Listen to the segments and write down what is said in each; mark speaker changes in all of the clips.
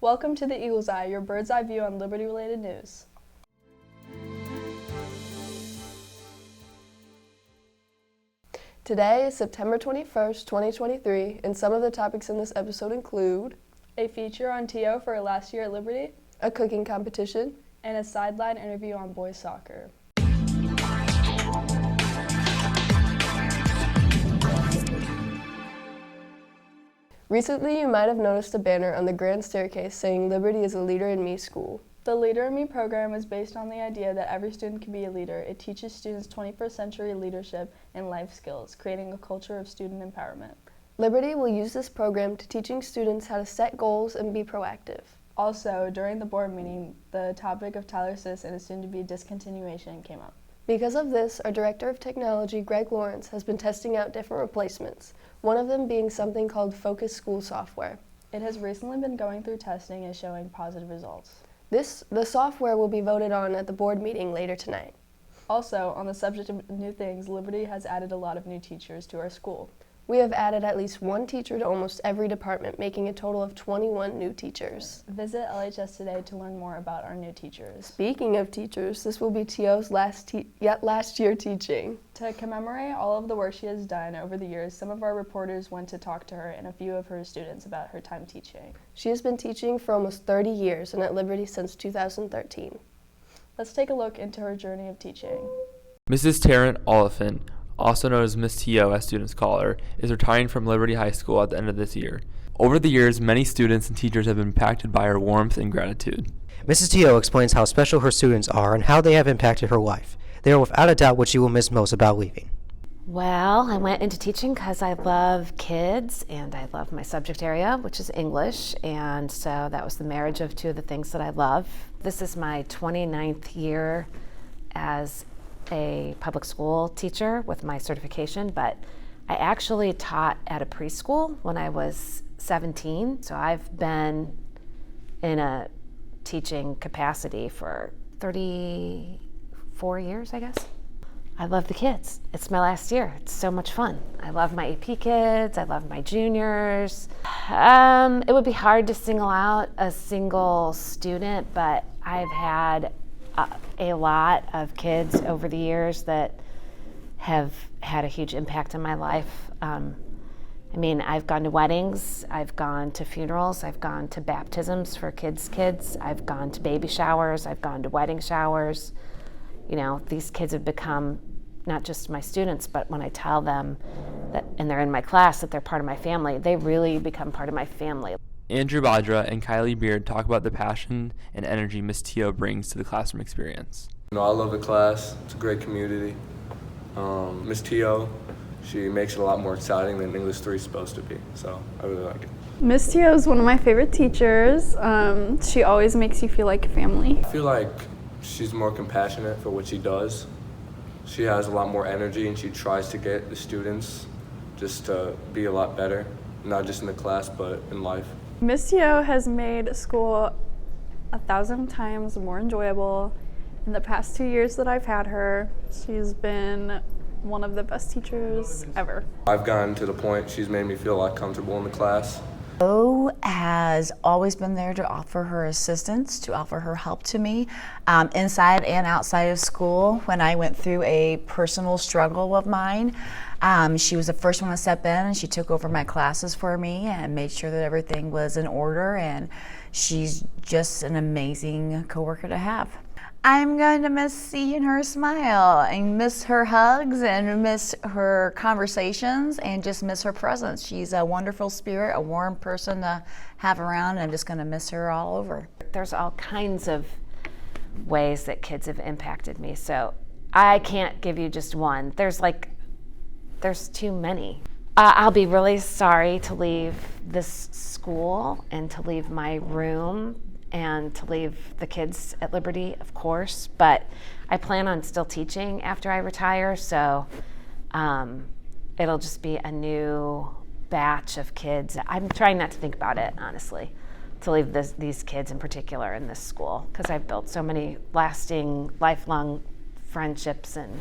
Speaker 1: Welcome to the Eagle's Eye, your bird's eye view on Liberty-related news. Today is September 21st, 2023, and some of the topics in this episode include a feature on TO for her last year at Liberty, a cooking competition, and a sideline interview on boys soccer. Recently, you might have noticed a banner on the grand staircase saying Liberty is a Leader in Me school. The Leader in Me program is based on the idea that every student can be a leader. It teaches students 21st century leadership and life skills, creating a culture of student empowerment. Liberty will use this program to teaching students how to set goals and be proactive. Also, during the board meeting, the topic of Tyler Sis and his soon-to-be discontinuation came up. Because of this, our Director of Technology, Greg Lawrence, has been testing out different replacements, one of them being something called Focus School software. It has recently been going through testing and showing positive results. The software will be voted on at the board meeting later tonight. Also, on the subject of new things, Liberty has added a lot of new teachers to our school. We have added at least one teacher to almost every department, making a total of 21 new teachers. Visit LHS today to learn more about our new teachers. Speaking of teachers, this will be TO's last year teaching. To commemorate all of the work she has done over the years, some of our reporters went to talk to her and a few of her students about her time teaching. She has been teaching for almost 30 years and at Liberty since 2013. Let's take a look into her journey of teaching.
Speaker 2: Mrs. Tarrant Oliphant, also known as Miss T.O. as students call her, is retiring from Liberty High School at the end of this year. Over the years, many students and teachers have been impacted by her warmth and gratitude.
Speaker 3: Mrs. T.O. explains how special her students are and how they have impacted her life. They are without a doubt what she will miss most about leaving.
Speaker 4: Well, I went into teaching because I love kids and I love my subject area, which is English, and so that was the marriage of two of the things that I love. This is my 29th year as a public school teacher with my certification, but I actually taught at a preschool when I was 17, so I've been in a teaching capacity for 34 years, I guess. I love the kids. It's my last year. It's so much fun. I love my AP kids. I love my juniors. It would be hard to single out a single student, but I've had a lot of kids over the years that have had a huge impact on my life. I've gone to weddings, I've gone to funerals, I've gone to baptisms for kids, I've gone to baby showers, I've gone to wedding showers. You know, these kids have become not just my students, but when I tell them that, and they're in my class, that they're part of my family, they really become part of my family.
Speaker 2: Andrew Badra and Kylie Beard talk about the passion and energy Miss T.O. brings to the classroom experience.
Speaker 5: I love the class. It's a great community. Miss T.O., she makes it a lot more exciting than English 3 is supposed to be, so I really like it.
Speaker 6: Miss T.O. is one of my favorite teachers. She always makes you feel like family.
Speaker 5: I feel like she's more compassionate for what she does. She has a lot more energy and she tries to get the students just to be a lot better, not just in the class but in life.
Speaker 6: Miss T.O. has made school 1,000 times more enjoyable. In the past 2 years that I've had her, she's been one of the best teachers ever.
Speaker 5: I've gotten to the point she's made me feel a lot comfortable in the class.
Speaker 7: O has always been there to offer her assistance, to offer her help to me, inside and outside of school. When I went through a personal struggle of mine, she was the first one to step in, and she took over my classes for me and made sure that everything was in order, and she's just an amazing coworker to have. I'm going to miss seeing her smile and miss her hugs and miss her conversations and just miss her presence. She's a wonderful spirit, a warm person to have around, and I'm just going to miss her all over.
Speaker 4: There's all kinds of ways that kids have impacted me, so I can't give you just one. There's too many. I'll be really sorry to leave this school and to leave my room and to leave the kids at Liberty, of course, but I plan on still teaching after I retire, so it'll just be a new batch of kids. I'm trying not to think about it, honestly, to leave these kids in particular in this school, because I've built so many lasting, lifelong friendships and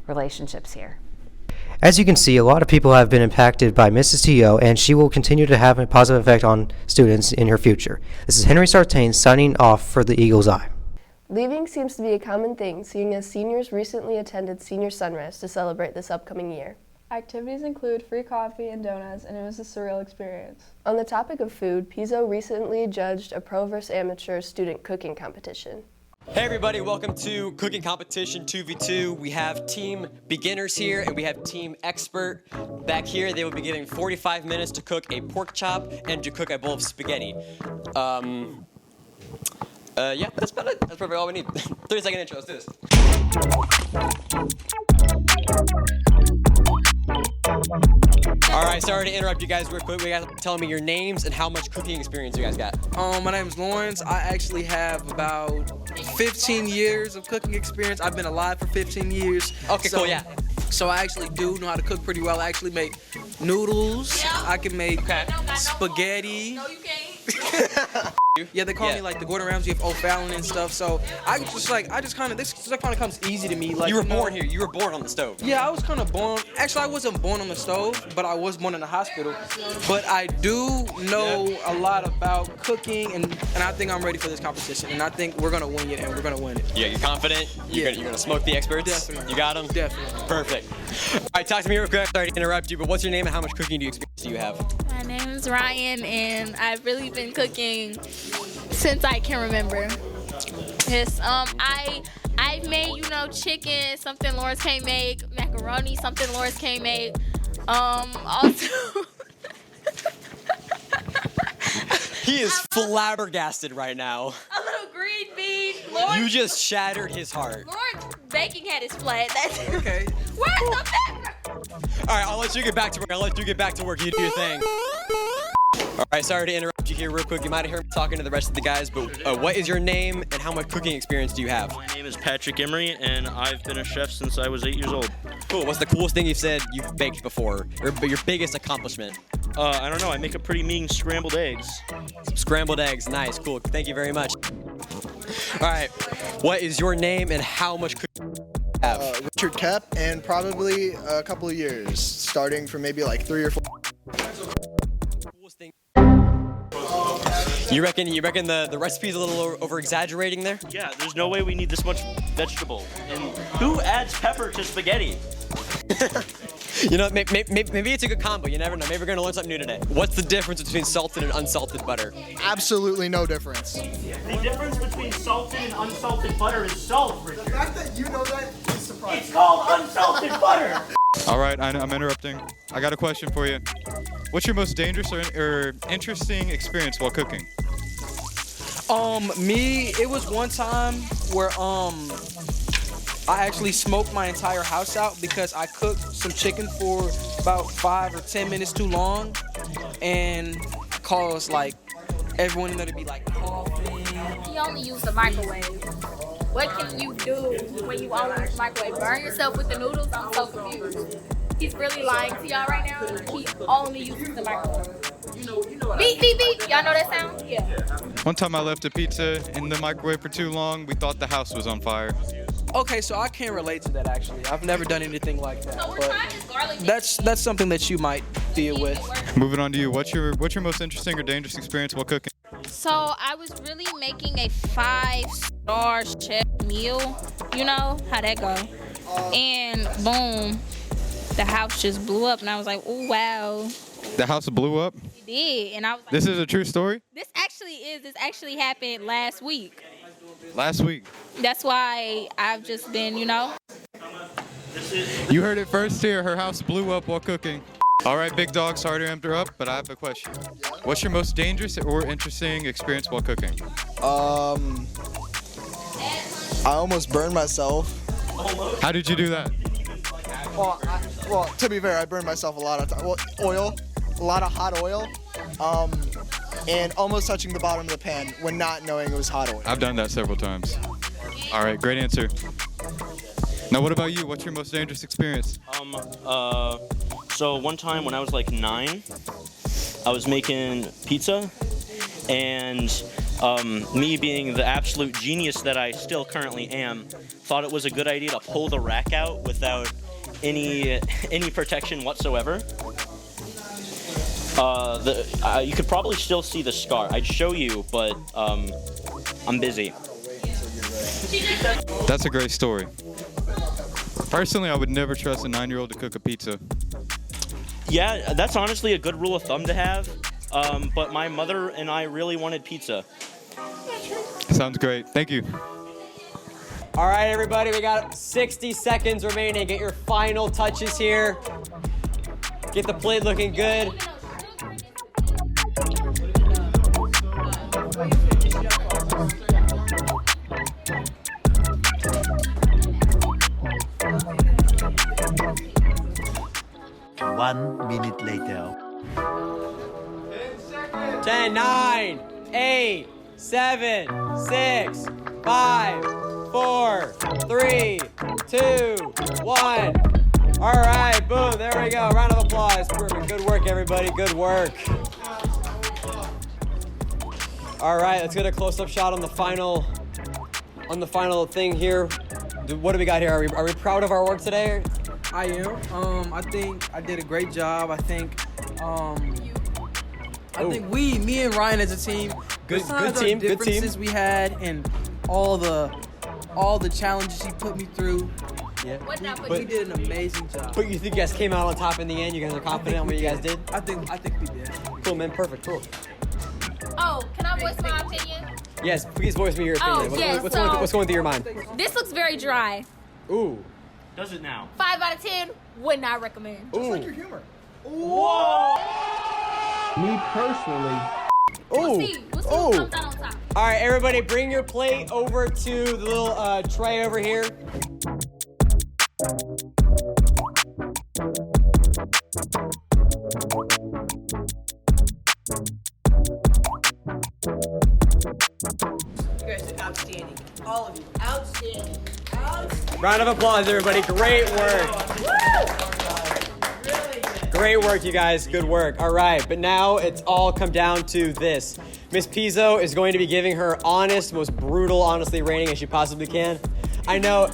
Speaker 4: relationships here.
Speaker 3: As you can see, a lot of people have been impacted by Mrs. T.O., and she will continue to have a positive effect on students in her future. This is Henry Sartain signing off for the Eagle's Eye.
Speaker 1: Leaving seems to be a common thing, seeing as seniors recently attended Senior Sunrise to celebrate this upcoming year.
Speaker 6: Activities include free coffee and donuts, and it was a surreal experience.
Speaker 1: On the topic of food, Pizzo recently judged a pro versus amateur student cooking competition.
Speaker 8: Hey everybody, welcome to Cooking Competition 2v2. We have team beginners here and we have team expert back here. They will be getting 45 minutes to cook a pork chop and to cook a bowl of spaghetti. Yeah, that's about it. That's probably all we need. 30-second intro, let's do this. All right, sorry to interrupt you guys real quick. You guys tell me your names and how much cooking experience you guys got.
Speaker 9: My name's Lawrence. I actually have about 15 years of cooking experience. I've been alive for 15 years.
Speaker 8: Okay, cool, yeah.
Speaker 9: So I actually do know how to cook pretty well. I actually make noodles. I can make spaghetti.
Speaker 10: No, you can't.
Speaker 9: Yeah, they call me like the Gordon Ramsay of O'Fallon and stuff. So this kind of comes easy to me. Like
Speaker 8: You were born here. You were born on the stove.
Speaker 9: Yeah, I was kind of born. Actually, I wasn't born on the stove, but I was born in the hospital. But I do know a lot about cooking, and I think I'm ready for this competition. And I think we're gonna win it, and we're gonna win it.
Speaker 8: Yeah, you're confident? You're gonna smoke the experts?
Speaker 9: Definitely.
Speaker 8: You got them?
Speaker 9: Definitely.
Speaker 8: Perfect. All right, talk to me real quick. Sorry to interrupt you, but what's your name and how much cooking experience do you have?
Speaker 10: My name is Ryan, and I've really been cooking since I can remember. Yes, I've made, chicken, something Lawrence can't make, macaroni, something Lawrence can't make. Also,
Speaker 8: He is flabbergasted right now.
Speaker 10: a little green bean. Lawrence,
Speaker 8: You just shattered his heart.
Speaker 10: Lawrence baking had his flat. That's
Speaker 9: Okay.
Speaker 10: Where's the pepper?
Speaker 8: All right, I'll let you get back to work. You do your thing. All right, sorry to interrupt you here real quick. You might have heard me talking to the rest of the guys, but what is your name and how much cooking experience do you have?
Speaker 11: My name is Patrick Emery, and I've been a chef since I was 8 years old.
Speaker 8: Cool. What's the coolest thing you've said you've baked before, or your biggest accomplishment?
Speaker 11: I don't know. I make a pretty mean scrambled eggs.
Speaker 8: Scrambled eggs. Nice. Cool. Thank you very much. All right. What is your name and how much cooking do you have?
Speaker 12: Richard Kep, and probably a couple of years, starting from maybe like 3 or 4.
Speaker 8: Coolest thing. You reckon the recipe's a little over exaggerating there?
Speaker 11: Yeah, there's no way we need this much vegetable. And who adds pepper to spaghetti?
Speaker 8: Maybe it's a good combo. You never know. Maybe we're gonna learn something new today. What's the difference between salted and unsalted butter?
Speaker 12: Absolutely no difference.
Speaker 11: The difference between salted and unsalted butter is salt, Richard.
Speaker 12: The fact that you know that is surprising.
Speaker 11: It's called unsalted butter.
Speaker 13: All right, I'm interrupting. I got a question for you. What's your most dangerous or interesting experience while cooking?
Speaker 9: It was one time where I actually smoked my entire house out because I cooked some chicken for about 5 or 10 minutes too long, and caused like everyone in there to be like coughing.
Speaker 10: He only used the microwave. What can you do when you only use the microwave? Burn yourself with the noodles? I'm so confused. He's really lying to y'all right now. He only uses the microwave. Beep, beep, beep. Y'all know that sound? Yeah.
Speaker 13: One time I left a pizza in the microwave for too long. We thought the house was on fire.
Speaker 9: Okay, so I can't relate to that actually. I've never done anything like that.
Speaker 10: So we're
Speaker 9: But
Speaker 10: trying this garlic.
Speaker 9: that's something that you might deal with.
Speaker 13: Moving on to you. What's your most interesting or dangerous experience while cooking?
Speaker 10: So I was really making a 5-star chef meal. You know how that go. And boom, the house just blew up, and I was like, oh wow.
Speaker 13: The house blew up?
Speaker 10: It did, and I was like,
Speaker 13: This is a true story?
Speaker 10: This actually happened last week.
Speaker 13: Last week.
Speaker 10: That's why I've just been,
Speaker 13: You heard it first here. Her house blew up while cooking. All right, big dog, sorry to interrupt, but I have a question. What's your most dangerous or interesting experience while cooking?
Speaker 12: I almost burned myself.
Speaker 13: How did you do that?
Speaker 12: Well, to be fair, I burned myself a lot of time. Well, oil, a lot of hot oil, and almost touching the bottom of the pan when not knowing it was hot oil.
Speaker 13: I've done that several times. All right, great answer. Now, what about you? What's your most dangerous experience?
Speaker 11: So one time when I was like 9, I was making pizza, and me being the absolute genius that I still currently am, thought it was a good idea to pull the rack out without any protection whatsoever. You could probably still see the scar. I'd show you, but I'm busy.
Speaker 13: That's a great story. Personally, I would never trust a 9-year-old to cook a pizza.
Speaker 11: Yeah, that's honestly a good rule of thumb to have. But my mother and I really wanted pizza.
Speaker 13: Sounds great. Thank you.
Speaker 8: All right, everybody, we got 60 seconds remaining. Get your final touches here. Get the plate looking good.
Speaker 14: One minute later.
Speaker 8: 10, 9, 8, 7, 6, 5, 4, 3, 2, 1. All right, boom, there we go. Round of applause. Perfect. Good work, everybody. Good work. All right, let's get a close-up shot on the final thing here. What do we got here? Are we proud of our work today?
Speaker 9: I am. I think I did a great job. I think me and Ryan as a team,
Speaker 8: Good team.
Speaker 9: differences we had and all the challenges he put me through.
Speaker 8: Yeah.
Speaker 9: We did an amazing job.
Speaker 8: But you think you guys came out on top in the end? You guys are confident in what you guys did?
Speaker 9: I think we did.
Speaker 8: Cool, man. Perfect. Cool.
Speaker 10: Oh, can I voice my opinion?
Speaker 8: Yes, please voice me your opinion. What's going through your mind?
Speaker 10: This looks very dry.
Speaker 8: Ooh.
Speaker 11: Does it now?
Speaker 10: 5 out of 10, would not recommend.
Speaker 8: Ooh.
Speaker 12: Like your humor.
Speaker 8: Whoa!
Speaker 12: Me personally.
Speaker 10: We'll see who comes out on top.
Speaker 8: All right, everybody, bring your plate over to the little tray over here.
Speaker 15: You guys are outstanding. All of you. Outstanding.
Speaker 8: Round of applause, everybody. Great work. Great work, you guys. Good work. All right, but now it's all come down to this. Miss Pizzo is going to be giving her honest, most brutal, honestly rating as she possibly can. I know.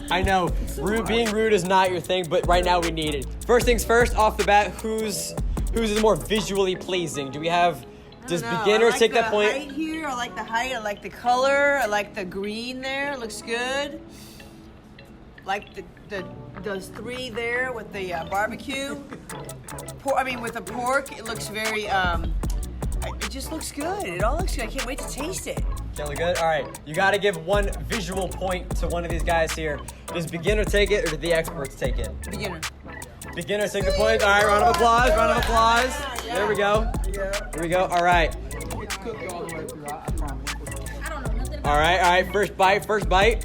Speaker 8: Being rude is not your thing, but right now we need it. First things first, off the bat, who's the more visually pleasing? Do we have? Does beginners take that point?
Speaker 15: I like the height here. I like the height. I like the color. I like the green there. It looks good. Like those 3 there with the barbecue. With the pork, it looks very. It just looks good. It all looks good. I can't wait to taste it.
Speaker 8: Really good. All right, you got to give one visual point to one of these guys here. Does beginner take it or do the experts take it?
Speaker 15: Beginner.
Speaker 8: Beginners take the point. All right, round of applause. Round of applause.
Speaker 15: Yeah.
Speaker 8: There we go. Here we go. All right. All right. First bite.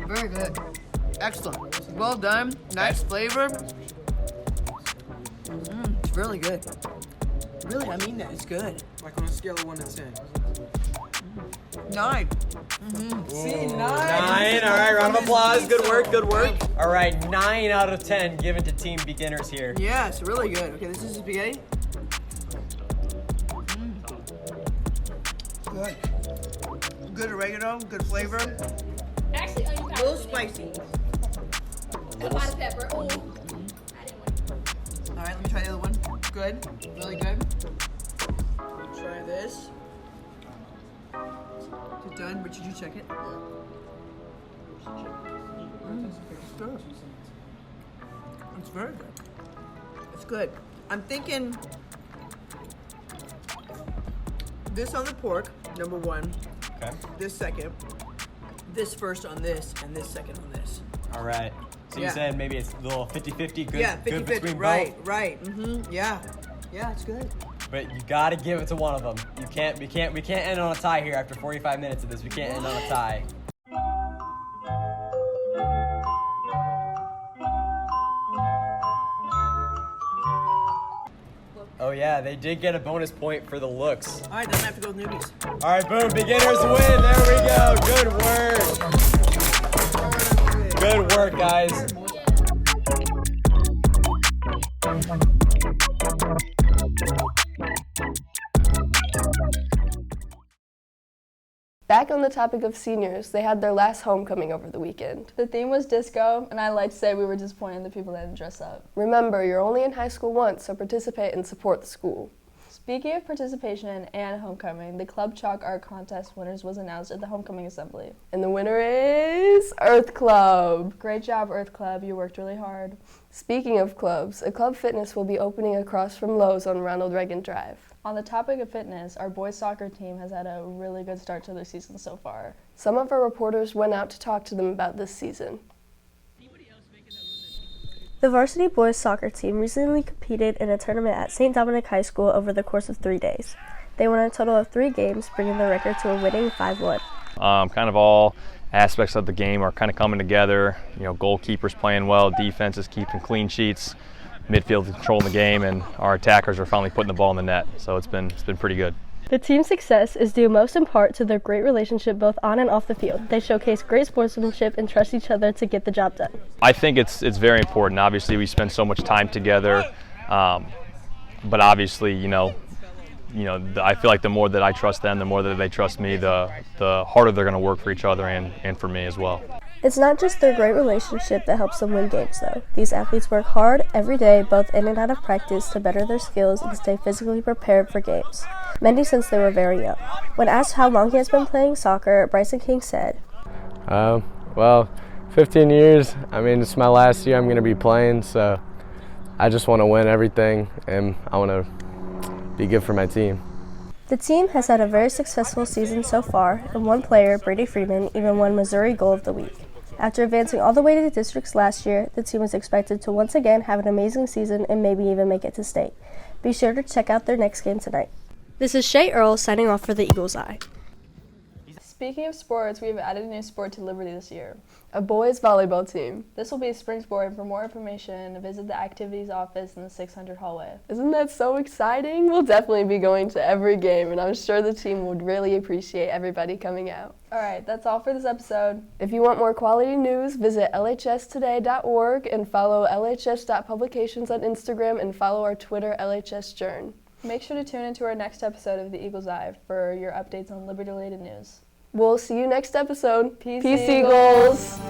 Speaker 15: Very good. Excellent. Well done. Nice flavor. It's really good. Really, I mean that. It's good.
Speaker 9: Like on a scale of 1 to 10.
Speaker 15: 9.
Speaker 9: See, 9.
Speaker 8: 9. All right, round of applause. Good work. All right, 9 out of 10 given to team beginners here.
Speaker 15: Yeah, it's really good. Okay, this is spaghetti. Good. Good oregano, good flavor.
Speaker 10: Actually,
Speaker 15: A little spicy.
Speaker 10: a lot of pepper. Ooh.
Speaker 15: All right, let me try the other one. Good. Really good. Try this. It's done, but did you check it? It's good. It's very good. It's good. I'm thinking this on the pork, number 1.
Speaker 8: Okay.
Speaker 15: This second. This first on this, and this second on this.
Speaker 8: All right. So you said maybe it's a little 50-50. Good.
Speaker 15: Yeah,
Speaker 8: Good
Speaker 15: 50-50.
Speaker 8: between
Speaker 15: Right.
Speaker 8: both.
Speaker 15: Yeah. Yeah, it's good.
Speaker 8: But you gotta give it to one of them. We can't end on a tie here after 45 minutes of this. We can't end on a tie. Oh yeah, they did get a bonus point for the looks.
Speaker 15: All right, then I have to go with newbies.
Speaker 8: All right, boom, beginners win. There we go. Good work. Good work, guys.
Speaker 1: Back on the topic of seniors, they had their last homecoming over the weekend.
Speaker 6: The theme was disco, and I like to say we were disappointed in the people that didn't dress up.
Speaker 1: Remember, you're only in high school once, so participate and support the school.
Speaker 6: Speaking of participation and homecoming, the Club Chalk Art Contest winners was announced at the homecoming assembly.
Speaker 1: And the winner is Earth Club.
Speaker 6: Great job, Earth Club. You worked really hard.
Speaker 1: Speaking of clubs, a Club Fitness will be opening across from Lowe's on Ronald Reagan Drive.
Speaker 6: On the topic of fitness, our boys soccer team has had a really good start to their season so far.
Speaker 1: Some of our reporters went out to talk to them about this season.
Speaker 16: The varsity boys soccer team recently competed in a tournament at St. Dominic High School over the course of 3 days. They won a total of 3 games, bringing their record to a winning 5-1.
Speaker 17: Kind of all aspects of the game are kind of coming together. You know, goalkeepers playing well, defense is keeping clean sheets, midfield controlling the game, and our attackers are finally putting the ball in the net. So it's been pretty good.
Speaker 16: The team's success is due most in part to their great relationship both on and off the field. They showcase great sportsmanship and trust each other to get the job done.
Speaker 17: I think it's very important. Obviously, we spend so much time together, but obviously, I feel like the more that I trust them, the more that they trust me, the harder they're going to work for each other and for me as well.
Speaker 16: It's not just their great relationship that helps them win games, though. These athletes work hard every day, both in and out of practice, to better their skills and stay physically prepared for games, many since they were very young. When asked how long he has been playing soccer, Bryson King said,
Speaker 18: Well, 15 years. I mean, it's my last year I'm going to be playing, so I just want to win everything, and I want to be good for my team.
Speaker 16: The team has had a very successful season so far, and one player, Brady Freeman, even won Missouri Goal of the Week. After advancing all the way to the districts last year, the team is expected to once again have an amazing season and maybe even make it to state. Be sure to check out their next game tonight. This is Shay Earl signing off for the Eagle's Eye.
Speaker 6: Speaking of sports, we have added a new sport to Liberty this year.
Speaker 1: A boys volleyball team.
Speaker 6: This will be a spring sport, and for more information, visit the activities office in the 600 hallway.
Speaker 1: Isn't that so exciting? We'll definitely be going to every game, and I'm sure the team would really appreciate everybody coming out.
Speaker 6: All right, that's all for this episode.
Speaker 1: If you want more quality news, visit lhstoday.org and follow lhs.publications on Instagram and follow our Twitter, LHSJourn.
Speaker 6: Make sure to tune into our next episode of the Eagle's Eye for your updates on Liberty-related news.
Speaker 1: We'll see you next episode.
Speaker 6: Peace
Speaker 1: Eagles.